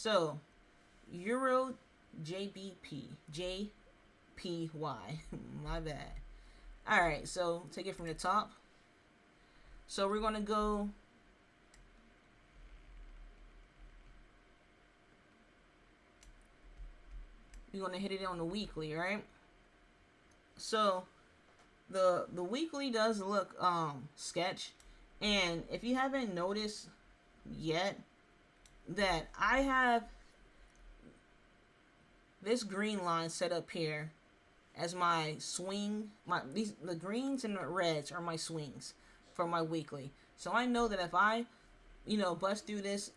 So, Euro JPY. My bad. Alright, so take it from the top. So we're going to go. We're going to hit it on the weekly, right? So the weekly does look sketch. And if you haven't noticed yet, that I have this green line set up here as my swing. The greens and the reds are my swings for my weekly. So I know that if I, bust through this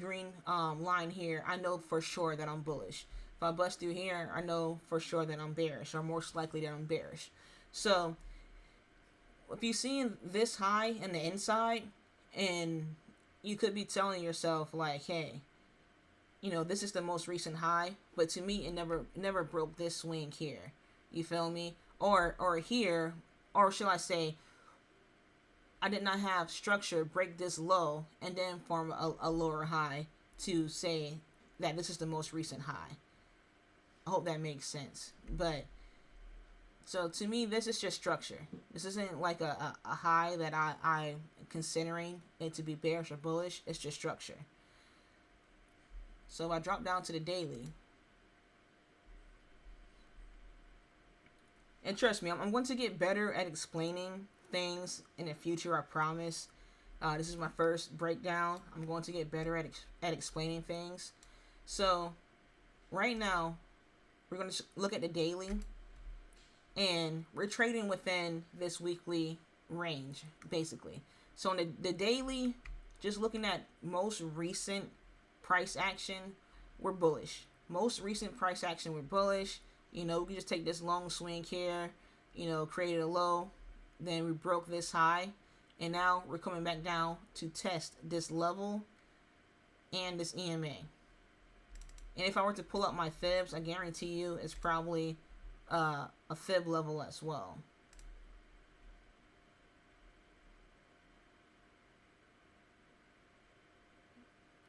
green line here, I know for sure that I'm bullish. If I bust through here, I know for sure that I'm bearish, or most likely that I'm bearish. So if you see this high in the inside, and you could be telling yourself like, hey, this is the most recent high, but to me, it never broke this swing here. You feel me? Or here, or shall I say, I did not have structure break this low and then form a lower high to say that this is the most recent high. I hope that makes sense. But so to me, this is just structure. This isn't like a high that I'm considering it to be bearish or bullish. It's just structure. So if I drop down to the daily, and trust me, I'm going to get better at explaining things in the future, I promise. This is my first breakdown. I'm going to get better at explaining things. So right now, we're going to look at the daily, and we're trading within this weekly range, basically. So in the daily, just looking at most recent price action, we're bullish. Most recent price action, we're bullish. We can just take this long swing here, created a low, then we broke this high, and now we're coming back down to test this level and this EMA. And if I were to pull up my fibs, I guarantee you it's probably a fib level as well.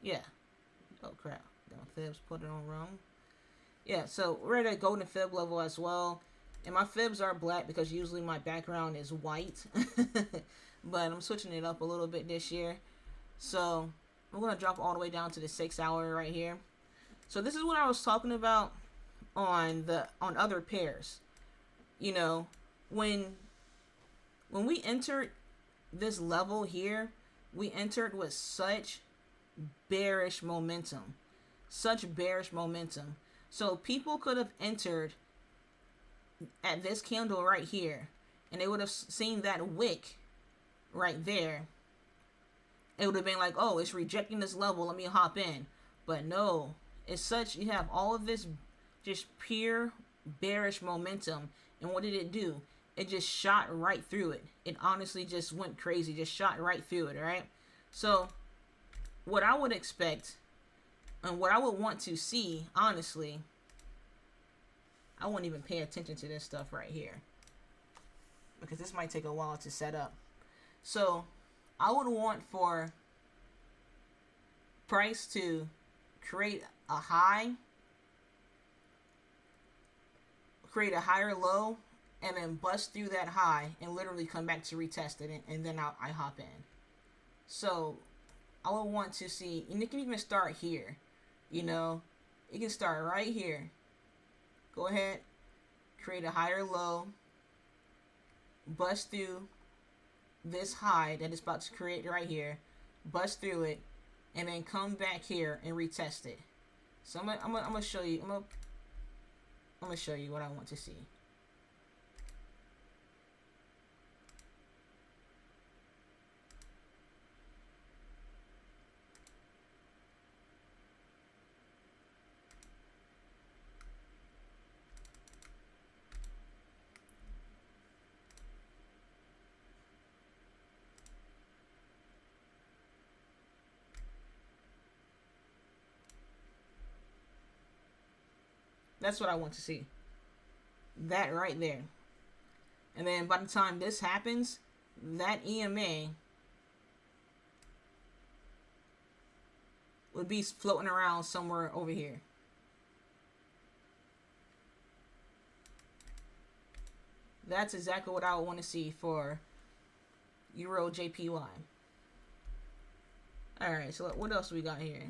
Yeah. Oh crap. My fibs put it on wrong. Yeah, so we're at a golden fib level as well. And my fibs are black because usually my background is white. But I'm switching it up a little bit this year. So I'm going to drop all the way down to the 6 hour right here. So this is what I was talking about on other pairs. When we entered this level here, we entered with such bearish momentum. Such bearish momentum. So people could have entered at this candle right here, and they would have seen that wick right there. It would have been like, oh, it's rejecting this level, let me hop in. But no, it's such, you have all of this just pure bearish momentum, and what did it do? It just shot right through it. It honestly just went crazy, just shot right through it, right? So what I would expect and what I would want to see, honestly, I wouldn't even pay attention to this stuff right here, because this might take a while to set up. So I would want for price to create a high, create a higher low, and then bust through that high and literally come back to retest it, and then I hop in. So I would want to see, and it can even start here, it can start right here. Go ahead, create a higher low, bust through this high that it's about to create right here, bust through it, and then come back here and retest it. So I'm gonna show you. I'm gonna show you what I want to see. That's what I want to see. That right there. And then by the time this happens, that EMA would be floating around somewhere over here. That's exactly what I would want to see for EURJPY. Alright, so what else we got here?